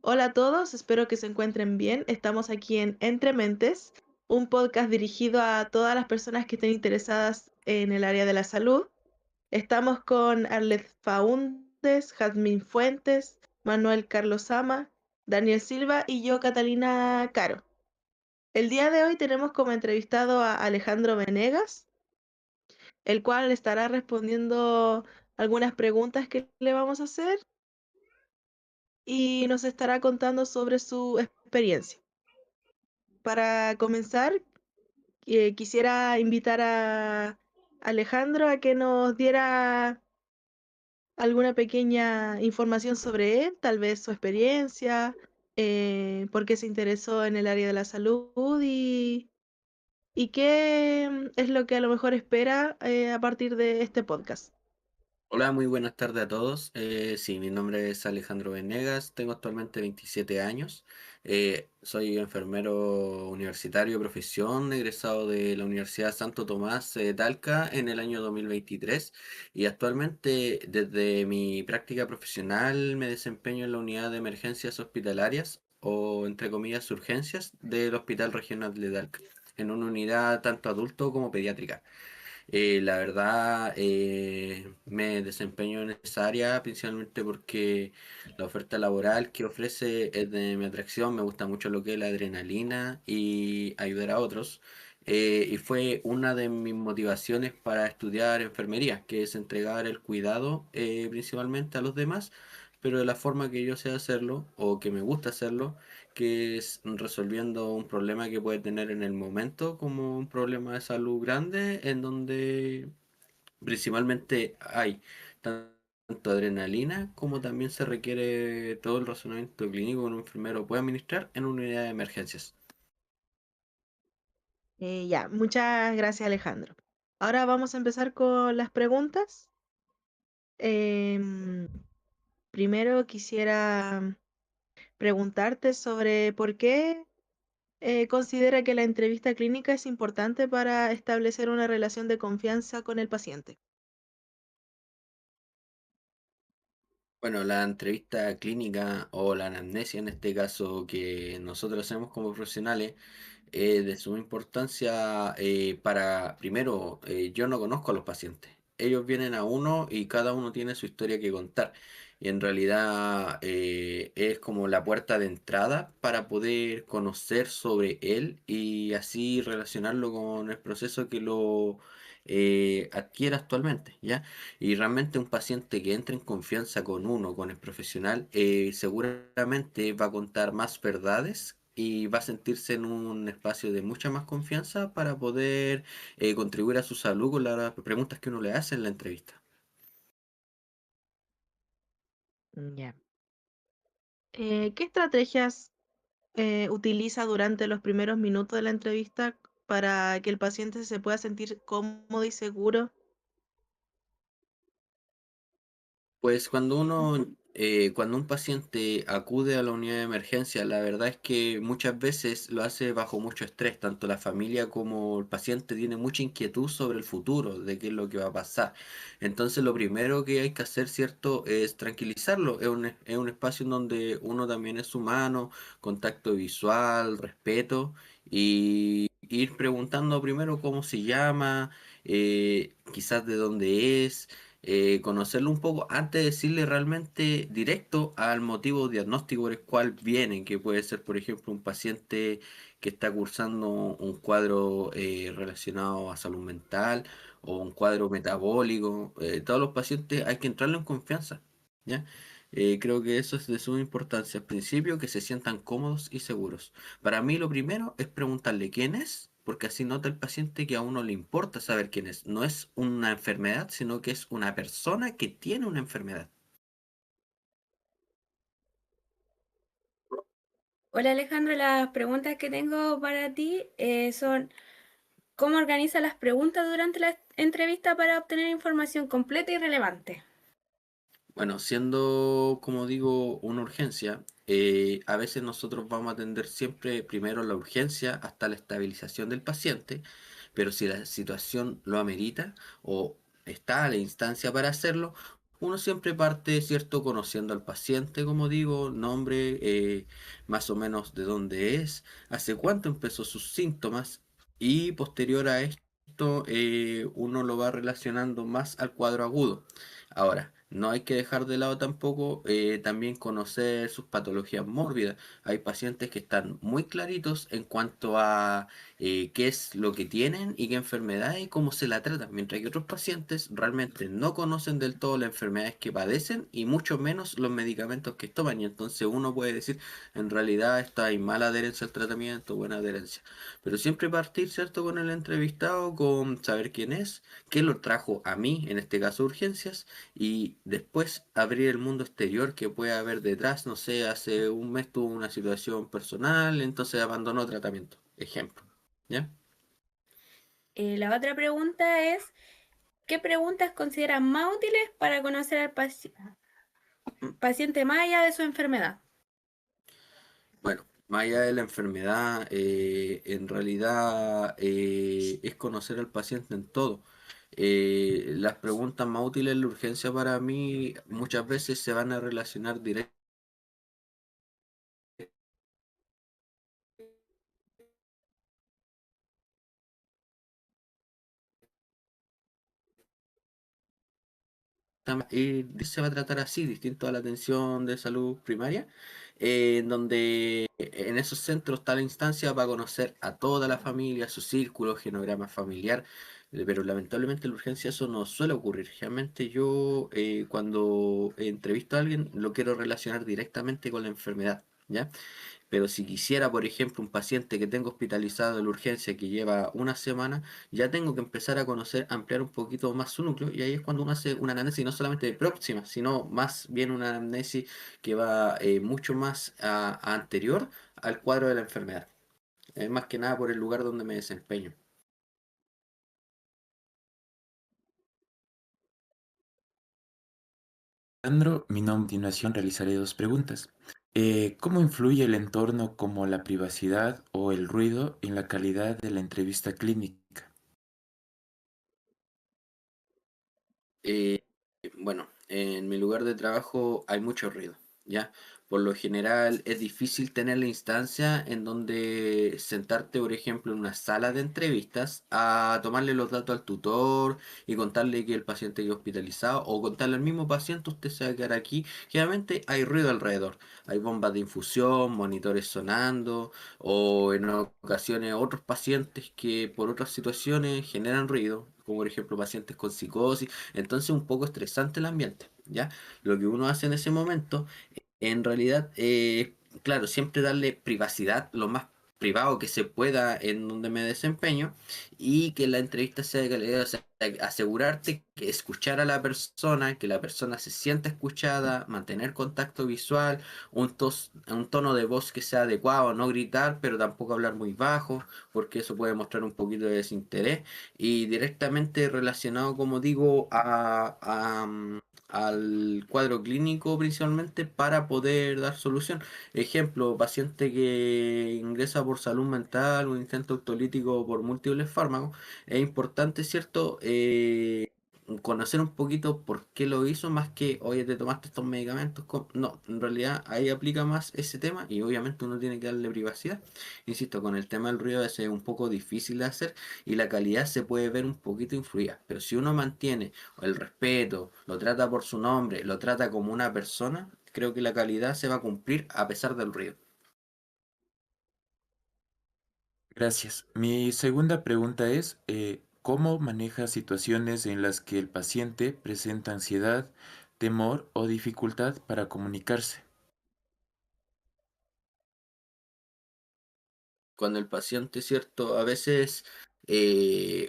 Hola a todos, espero que se encuentren bien. Estamos aquí en Entre Mentes, un podcast dirigido a todas las personas que estén interesadas en el área de la salud. Estamos con Arlet Faúndes, Jazmín Fuentes, Manuel Carlos Sama, Daniel Silva y yo, Catalina Caro. El día de hoy tenemos como entrevistado a Alejandro Venegas, el cual estará respondiendo algunas preguntas que le vamos a hacer y nos estará contando sobre su experiencia. Para comenzar, quisiera invitar a Alejandro a que nos diera alguna pequeña información sobre él, tal vez su experiencia, por qué se interesó en el área de la salud y qué es lo que a lo mejor espera a partir de este podcast. Hola, muy buenas tardes a todos. Sí, mi nombre es Alejandro Venegas, tengo actualmente 27 años. Soy enfermero universitario de profesión, egresado de la Universidad Santo Tomás Talca en el año 2023 y actualmente desde mi práctica profesional me desempeño en la unidad de emergencias hospitalarias o entre comillas urgencias del Hospital Regional de Talca, en una unidad tanto adulto como pediátrica. La verdad, me desempeño en esa área principalmente porque la oferta laboral que ofrece es de mi atracción, me gusta mucho lo que es la adrenalina y ayudar a otros. Y fue una de mis motivaciones para estudiar enfermería, que es entregar el cuidado principalmente a los demás, pero de la forma que yo sé hacerlo o que me gusta hacerlo, que es resolviendo un problema que puede tener en el momento, como un problema de salud grande, en donde principalmente hay tanto adrenalina como también se requiere todo el razonamiento clínico que un enfermero puede administrar en una unidad de emergencias. Ya, muchas gracias Alejandro. Ahora vamos a empezar con las preguntas. Em, Primero quisiera preguntarte sobre por qué considera que la entrevista clínica es importante para establecer una relación de confianza con el paciente. Bueno, la entrevista clínica o la anamnesia en este caso que nosotros hacemos como profesionales de suma importancia para, primero, yo no conozco a los pacientes. Ellos vienen a uno y cada uno tiene su historia que contar. Y en realidad es como la puerta de entrada para poder conocer sobre él y así relacionarlo con el proceso que lo adquiere actualmente, ¿ya? Y realmente un paciente que entre en confianza con uno, con el profesional, seguramente va a contar más verdades y va a sentirse en un espacio de mucha más confianza para poder contribuir a su salud con las preguntas que uno le hace en la entrevista. Ya. ¿Qué estrategias utiliza durante los primeros minutos de la entrevista para que el paciente se pueda sentir cómodo y seguro? Pues cuando un paciente acude a la unidad de emergencia, la verdad es que muchas veces lo hace bajo mucho estrés, tanto la familia como el paciente tiene mucha inquietud sobre el futuro, de qué es lo que va a pasar. Entonces lo primero que hay que hacer, ¿cierto?, es tranquilizarlo. Es un espacio en donde uno también es humano, contacto visual, respeto y ir preguntando primero cómo se llama, quizás de dónde es, conocerlo un poco antes de decirle realmente directo al motivo diagnóstico por el cual viene, que puede ser, por ejemplo, un paciente que está cursando un cuadro relacionado a salud mental o un cuadro metabólico. Todos los pacientes hay que entrarle en confianza, ¿ya? Creo que eso es de suma importancia. Al principio, que se sientan cómodos y seguros. Para mí, lo primero es preguntarle quién es, porque así nota el paciente que a uno le importa saber quién es. No es una enfermedad, sino que es una persona que tiene una enfermedad. Hola Alejandro, las preguntas que tengo para ti son ¿cómo organiza las preguntas durante la entrevista para obtener información completa y relevante? Bueno, siendo, como digo, una urgencia, a veces nosotros vamos a atender siempre primero la urgencia hasta la estabilización del paciente, pero si la situación lo amerita o está a la instancia para hacerlo, uno siempre parte, ¿cierto?, conociendo al paciente, como digo, nombre, más o menos de dónde es, hace cuánto empezó sus síntomas y posterior a esto uno lo va relacionando más al cuadro agudo. Ahora, no hay que dejar de lado tampoco también conocer sus patologías mórbidas. Hay pacientes que están muy claritos en cuanto a qué es lo que tienen y qué enfermedad y cómo se la tratan, mientras que otros pacientes realmente no conocen del todo las enfermedades que padecen y mucho menos los medicamentos que toman. Y entonces uno puede decir, en realidad está hay mala adherencia al tratamiento, buena adherencia. Pero siempre partir, ¿cierto?, con el entrevistado, con saber quién es, qué lo trajo a mí, en este caso urgencias, y después abrir el mundo exterior que puede haber detrás. No sé, hace un mes tuvo una situación personal, entonces abandonó tratamiento, ejemplo. ¿Ya? La otra pregunta es, ¿qué preguntas consideras más útiles para conocer al paciente más allá de su enfermedad? Bueno, más allá de la enfermedad, en realidad es conocer al paciente en todo. Las preguntas más útiles en la urgencia para mí muchas veces se van a relacionar directamente. Y se va a tratar así, distinto a la atención de salud primaria, en donde en esos centros está la instancia para conocer a toda la familia, su círculo, genograma familiar, pero lamentablemente en la urgencia eso no suele ocurrir. Realmente yo cuando entrevisto a alguien lo quiero relacionar directamente con la enfermedad, ¿ya? Pero si quisiera, por ejemplo, un paciente que tengo hospitalizado en la urgencia que lleva una semana, ya tengo que empezar a conocer, ampliar un poquito más su núcleo, y ahí es cuando uno hace una anamnesis no solamente de próxima, sino más bien una anamnesis que va mucho más anterior al cuadro de la enfermedad. Más que nada por el lugar donde me desempeño. Alejandro, mi nombre a continuación realizaré dos preguntas. ¿Cómo influye el entorno como la privacidad o el ruido en la calidad de la entrevista clínica? Eh, bueno, en mi lugar de trabajo hay mucho ruido, ¿ya? Por lo general es difícil tener la instancia en donde sentarte, por ejemplo, en una sala de entrevistas a tomarle los datos al tutor y contarle que el paciente quedó hospitalizado o contarle al mismo paciente, usted se va a quedar aquí. Generalmente hay ruido alrededor, hay bombas de infusión, monitores sonando o en ocasiones otros pacientes que por otras situaciones generan ruido, como por ejemplo pacientes con psicosis. Entonces un poco estresante el ambiente, ¿ya? Lo que uno hace en ese momento, en realidad, claro, siempre darle privacidad, lo más privado que se pueda en donde me desempeño y que la entrevista sea de calidad, o sea, asegurarte que escuchar a la persona, que la persona se sienta escuchada, mantener contacto visual, un tono de voz que sea adecuado, no gritar, pero tampoco hablar muy bajo, porque eso puede mostrar un poquito de desinterés y directamente relacionado, como digo, al cuadro clínico principalmente para poder dar solución. Ejemplo, paciente que ingresa por salud mental o intento autolítico por múltiples fármacos, es importante, ¿cierto? Conocer un poquito por qué lo hizo, más que, oye, te tomaste estos medicamentos. No, en realidad ahí aplica más ese tema y obviamente uno tiene que darle privacidad. Insisto, con el tema del ruido es un poco difícil de hacer y la calidad se puede ver un poquito influida, pero si uno mantiene el respeto, lo trata por su nombre, lo trata como una persona, creo que la calidad se va a cumplir a pesar del ruido. Gracias. Mi segunda pregunta es, ¿cómo maneja situaciones en las que el paciente presenta ansiedad, temor o dificultad para comunicarse? Cuando el paciente, cierto, a veces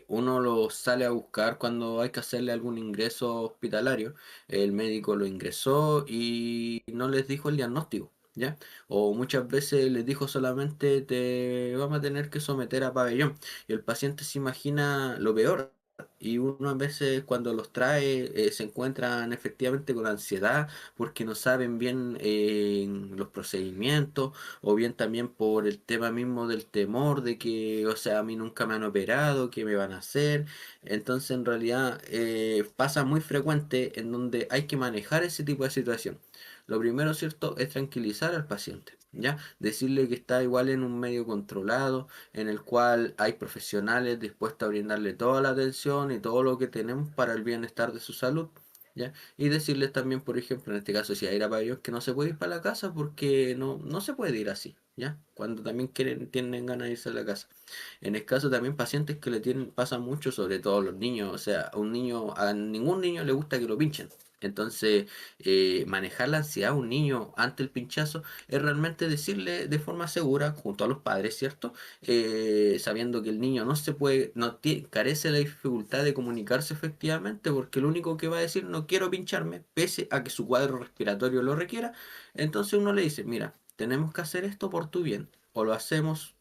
uno lo sale a buscar cuando hay que hacerle algún ingreso hospitalario, el médico lo ingresó y no les dijo el diagnóstico, ¿ya? O muchas veces les dijo solamente te vamos a tener que someter a pabellón y el paciente se imagina lo peor Y uno a veces cuando los trae se encuentran efectivamente con ansiedad porque no saben bien los procedimientos o bien también por el tema mismo del temor de que, o sea, a mí nunca me han operado, ¿qué me van a hacer? Entonces en realidad pasa muy frecuente en donde hay que manejar ese tipo de situación. Lo primero, ¿cierto?, es tranquilizar al paciente, ¿ya? Decirle que está igual en un medio controlado, en el cual hay profesionales dispuestos a brindarle toda la atención y todo lo que tenemos para el bienestar de su salud, ¿ya? Y decirles también, por ejemplo, en este caso, si hay ir a pabellones, que no se puede ir para la casa porque no se puede ir así, ¿ya? Cuando también tienen ganas de irse a la casa. En el caso también pacientes que le tienen, pasa mucho, sobre todo los niños, o sea, a ningún niño le gusta que lo pinchen. Entonces, manejar la ansiedad a un niño ante el pinchazo es realmente decirle de forma segura, junto a los padres, ¿cierto? Sabiendo que el niño no se puede, carece de la dificultad de comunicarse efectivamente, porque lo único que va a decir, no quiero pincharme, pese a que su cuadro respiratorio lo requiera. Entonces uno le dice, mira, tenemos que hacer esto por tu bien, o lo hacemos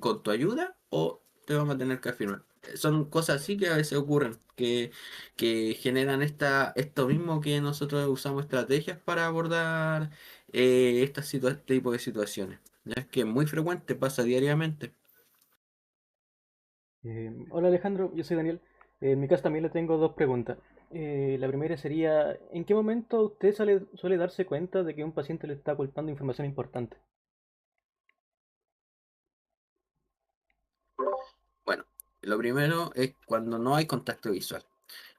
con tu ayuda o te vamos a tener que afirmar. Son cosas así que a veces ocurren, que generan esto mismo que nosotros usamos estrategias para abordar este tipo de situaciones. Ya es que es muy frecuente, pasa diariamente. Hola Alejandro, yo soy Daniel. En mi caso también le tengo dos preguntas. La primera sería, ¿en qué momento usted suele darse cuenta de que un paciente le está ocultando información importante? Bueno, lo primero es cuando no hay contacto visual.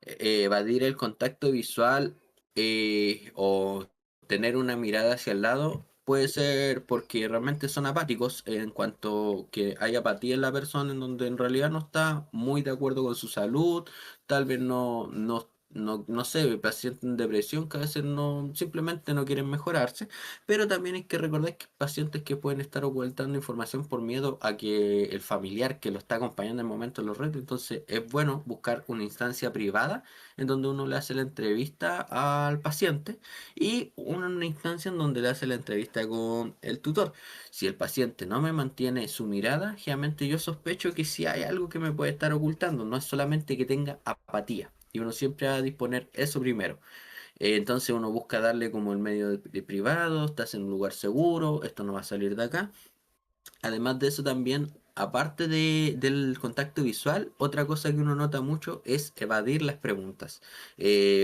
Evadir el contacto visual o tener una mirada hacia el lado puede ser porque realmente son apáticos en cuanto que hay apatía en la persona en donde en realidad no está muy de acuerdo con su salud, tal vez no sé, pacientes en depresión que a veces no, simplemente no quieren mejorarse, pero también hay que recordar que hay pacientes que pueden estar ocultando información por miedo a que el familiar que lo está acompañando en el momento de los retos, entonces es bueno buscar una instancia privada en donde uno le hace la entrevista al paciente y una instancia en donde le hace la entrevista con el tutor. Si el paciente no me mantiene su mirada, generalmente yo sospecho que si hay algo que me puede estar ocultando, no es solamente que tenga apatía. Y uno siempre va a disponer eso primero. Entonces uno busca darle como el medio de privado, estás en un lugar seguro, esto no va a salir de acá. Además de eso también, aparte del contacto visual, otra cosa que uno nota mucho es evadir las preguntas.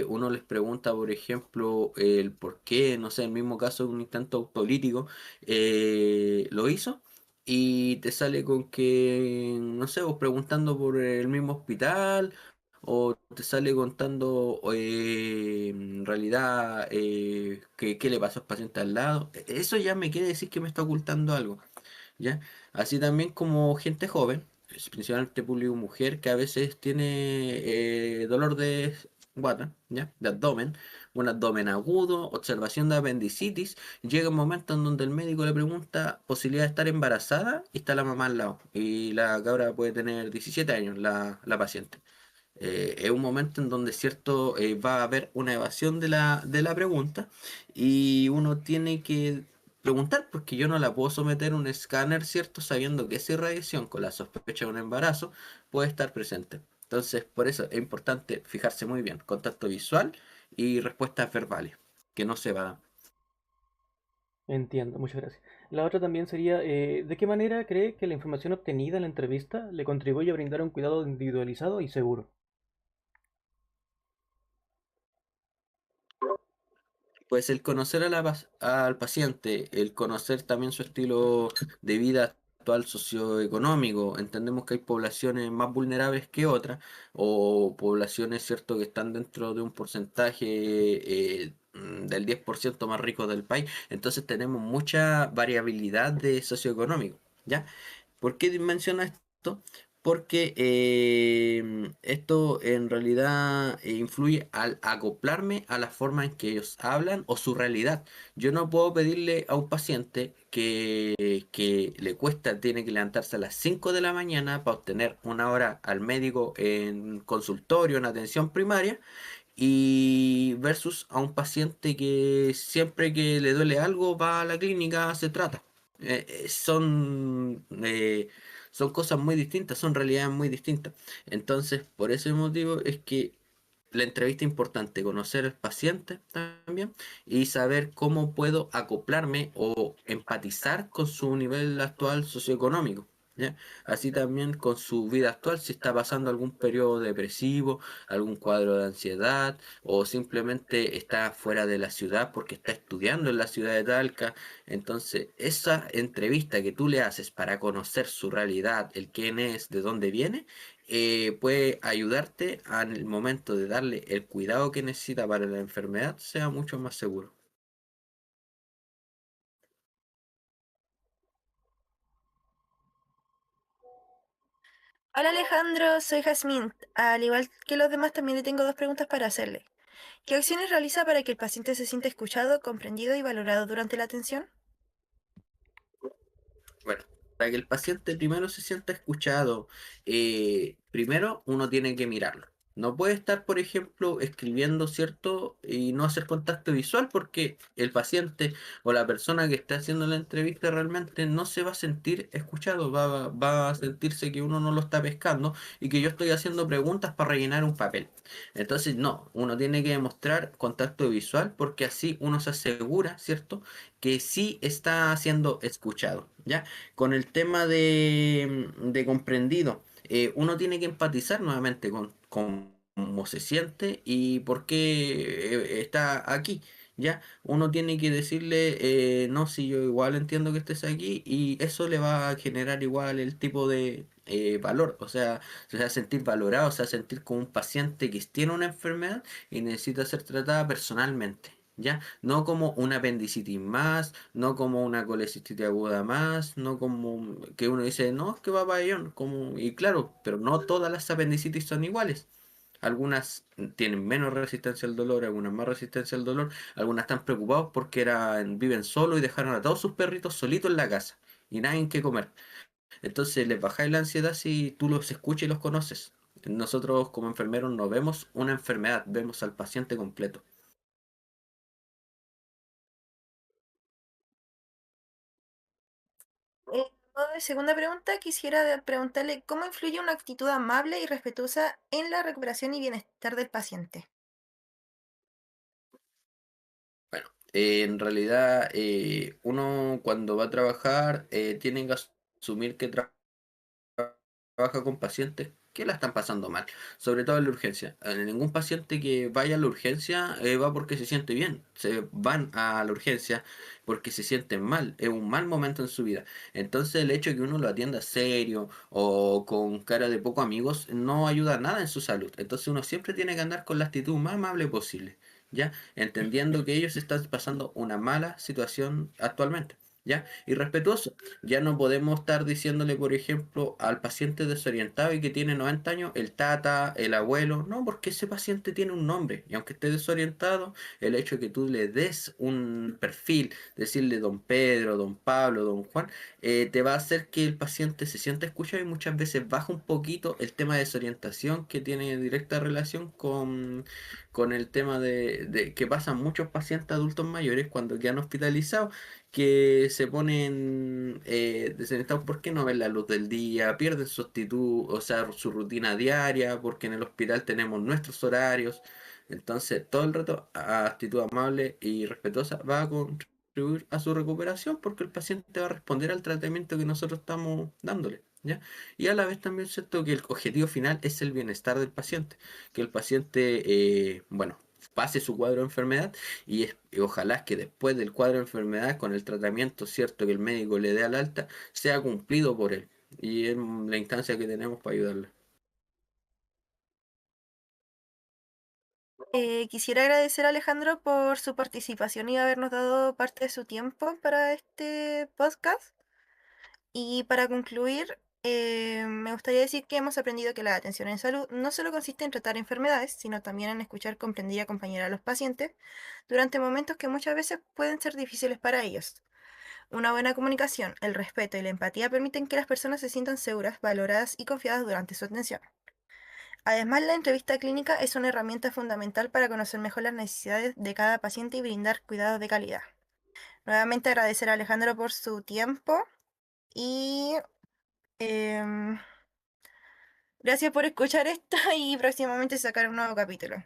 Uno les pregunta, por ejemplo, el por qué, no sé, en el mismo caso de un intento autolítico, lo hizo. Y te sale con que, no sé, vos preguntando por el mismo hospital, o te sale contando en realidad qué le pasó al paciente al lado. Eso ya me quiere decir que me está ocultando algo. ¿Ya? Así también como gente joven, principalmente público mujer, que a veces tiene dolor de guata, ¿ya? De abdomen, un abdomen agudo, observación de apendicitis, llega un momento en donde el médico le pregunta posibilidad de estar embarazada y está la mamá al lado, y la cabra puede tener 17 años, la paciente. Es un momento en donde, cierto, va a haber una evasión de la pregunta y uno tiene que preguntar porque yo no la puedo someter a un escáner, cierto, sabiendo que esa irradiación con la sospecha de un embarazo puede estar presente. Entonces, por eso es importante fijarse muy bien, contacto visual y respuestas verbales, que no se van. Entiendo, muchas gracias. La otra también sería, ¿de qué manera cree que la información obtenida en la entrevista le contribuye a brindar un cuidado individualizado y seguro? Pues el conocer al paciente, el conocer también su estilo de vida actual socioeconómico, entendemos que hay poblaciones más vulnerables que otras, o poblaciones, cierto, que están dentro de un porcentaje del 10% más rico del país, entonces tenemos mucha variabilidad de socioeconómico, ¿ya? ¿Por qué menciono esto? Porque esto en realidad influye al acoplarme a la forma en que ellos hablan o su realidad. Yo no puedo pedirle a un paciente que le cuesta, tiene que levantarse a las 5 de la mañana para obtener una hora al médico en consultorio, en atención primaria, y versus a un paciente que siempre que le duele algo va a la clínica, se trata. Eh, eh, son, eh, son cosas muy distintas, son realidades muy distintas. Entonces, por ese motivo es que la entrevista es importante, conocer al paciente también y saber cómo puedo acoplarme o empatizar con su nivel actual socioeconómico. ¿Ya? Así también con su vida actual, si está pasando algún periodo depresivo, algún cuadro de ansiedad o simplemente está fuera de la ciudad porque está estudiando en la ciudad de Talca. Entonces, esa entrevista que tú le haces para conocer su realidad, el quién es, de dónde viene, puede ayudarte en el momento de darle el cuidado que necesita para la enfermedad, sea mucho más seguro. Hola Alejandro, soy Jazmín. Al igual que los demás, también le tengo dos preguntas para hacerle. ¿Qué acciones realiza para que el paciente se sienta escuchado, comprendido y valorado durante la atención? Bueno, para que el paciente primero se sienta escuchado, primero uno tiene que mirarlo. No puede estar, por ejemplo, escribiendo, ¿cierto? Y no hacer contacto visual porque el paciente o la persona que está haciendo la entrevista realmente no se va a sentir escuchado, va a sentirse que uno no lo está pescando y que yo estoy haciendo preguntas para rellenar un papel. Entonces, no, uno tiene que demostrar contacto visual porque así uno se asegura, ¿cierto? Que sí está siendo escuchado, ¿ya? Con el tema de comprendido, uno tiene que empatizar nuevamente con cómo se siente y por qué está aquí. ¿Ya? Uno tiene que decirle, no, si yo igual entiendo que estés aquí y eso le va a generar igual el tipo de valor, o sea, se va a sentir valorado, se va a sentir como un paciente que tiene una enfermedad y necesita ser tratada personalmente. ¿Ya? No como una apendicitis más, no como una colecistitis aguda más, no como que uno dice, no, es que va pabellón, como, y claro, pero no todas las apendicitis son iguales. Algunas tienen menos resistencia al dolor, algunas más resistencia al dolor, algunas están preocupados porque viven solos y dejaron a todos sus perritos solitos en la casa y nadie que comer. Entonces les bajáis la ansiedad si tú los escuchas y los conoces. Nosotros como enfermeros no vemos una enfermedad, vemos al paciente completo. En modo de segunda pregunta, quisiera preguntarle cómo influye una actitud amable y respetuosa en la recuperación y bienestar del paciente. Bueno, en realidad uno cuando va a trabajar tiene que asumir que trabaja con pacientes que la están pasando mal, sobre todo en la urgencia. Ningún paciente que vaya a la urgencia va porque se siente bien, se van a la urgencia porque se sienten mal, es un mal momento en su vida. Entonces el hecho de que uno lo atienda serio o con cara de poco amigos no ayuda a nada en su salud. Entonces uno siempre tiene que andar con la actitud más amable posible, ¿ya? Entendiendo que ellos están pasando una mala situación actualmente. ¿Ya? Y respetuoso. Ya no podemos estar diciéndole, por ejemplo, al paciente desorientado y que tiene 90 años, el tata, el abuelo, no, porque ese paciente tiene un nombre. Y aunque esté desorientado, el hecho de que tú le des un perfil, decirle don Pedro, don Pablo, don Juan, te va a hacer que el paciente se sienta escuchado y muchas veces baja un poquito el tema de desorientación que tiene directa relación con el tema de que pasan muchos pacientes adultos mayores cuando quedan hospitalizados que se ponen desorientados porque no ven la luz del día, pierden su actitud, o sea, su rutina diaria, porque en el hospital tenemos nuestros horarios. Entonces, todo el rato, actitud amable y respetuosa va a contribuir a su recuperación porque el paciente va a responder al tratamiento que nosotros estamos dándole. ¿Ya? Y a la vez también siento que el objetivo final es el bienestar del paciente, que el paciente, bueno, pase su cuadro de enfermedad y ojalá que después del cuadro de enfermedad, con el tratamiento cierto que el médico le dé al alta, sea cumplido por él. Y es la instancia que tenemos para ayudarle. Quisiera agradecer a Alejandro por su participación y habernos dado parte de su tiempo para este podcast. Y para concluir, me gustaría decir que hemos aprendido que la atención en salud no solo consiste en tratar enfermedades, sino también en escuchar, comprender y acompañar a los pacientes durante momentos que muchas veces pueden ser difíciles para ellos. Una buena comunicación, el respeto y la empatía permiten que las personas se sientan seguras, valoradas y confiadas durante su atención. Además, la entrevista clínica es una herramienta fundamental para conocer mejor las necesidades de cada paciente y brindar cuidados de calidad. Nuevamente agradecer a Alejandro por su tiempo y Em, Gracias por escuchar esto y próximamente sacar un nuevo capítulo.